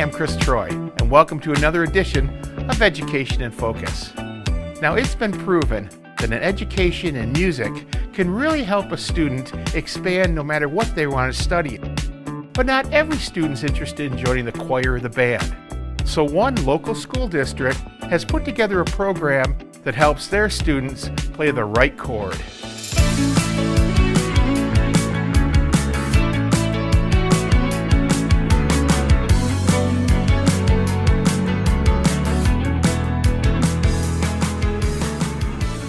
am Chris Troy, and welcome to another edition of Education in Focus. Now, it's been proven that an education in music can really help a student expand no matter what they want to study. But not every student's interested in joining the choir or the band. So one local school district has put together a program that helps their students play the right chord.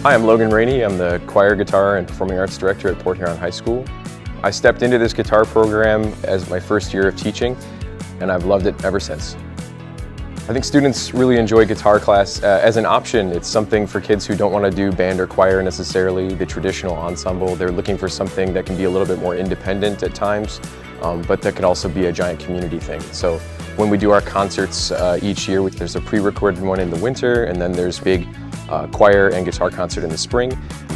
Hi, I'm Logan Rainey. I'm the Choir, Guitar, and Performing Arts Director at Port Huron High School. I stepped into this guitar program as my first year of teaching, and I've loved it ever since. I think students really enjoy guitar class as an option. It's something for kids who don't want to do band or choir necessarily, the traditional ensemble. They're looking for something that can be a little bit more independent at times, but that could also be a giant community thing. So when we do our concerts each year, there's a pre-recorded one in the winter, and then there's big choir and guitar concert in the spring.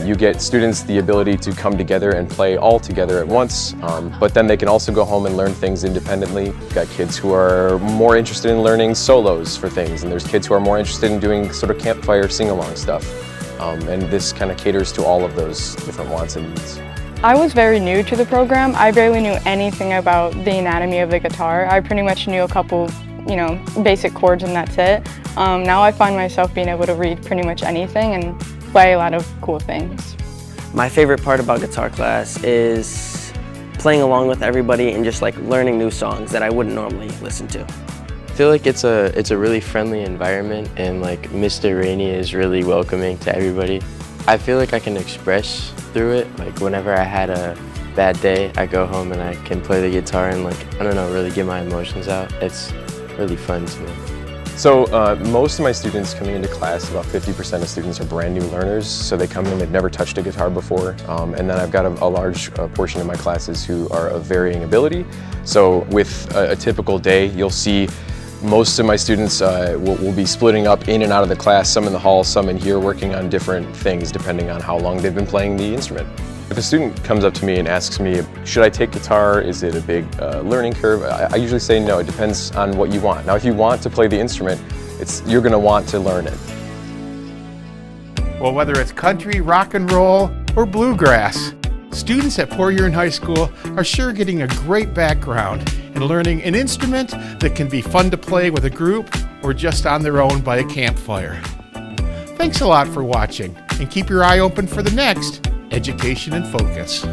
You get students the ability to come together and play all together at once, but then they can also go home and learn things independently. We've got kids who are more interested in learning solos for things, and there's kids who are more interested in doing sort of campfire sing-along stuff. And this kind of caters to all of those different wants and needs. I was very new to the program. I barely knew anything about the anatomy of the guitar. I pretty much knew a couple basic chords and that's it. Now I find myself being able to read pretty much anything and play a lot of cool things. My favorite part about guitar class is playing along with everybody and just like learning new songs that I wouldn't normally listen to. I feel like it's a really friendly environment, and like Mr. Rainey is really welcoming to everybody. I feel like I can express through it. Like whenever I had a bad day, I go home and I can play the guitar and really get my emotions out. It's really fun to me. So most of my students coming into class, about 50% of students are brand new learners. So they come in, they've never touched a guitar before. And then I've got a large portion of my classes who are of varying ability. So with a typical day, you'll see most of my students will be splitting up in and out of the class, some in the hall, some in here, working on different things depending on how long they've been playing the instrument. If a student comes up to me and asks me, should I take guitar? Is it a big learning curve? I usually say no, it depends on what you want. Now, if you want to play the instrument, you're going to want to learn it. Well, whether it's country, rock and roll, or bluegrass, students at Port Huron High School are sure getting a great background in learning an instrument that can be fun to play with a group or just on their own by a campfire. Thanks a lot for watching, and keep your eye open for the next Education in Focus.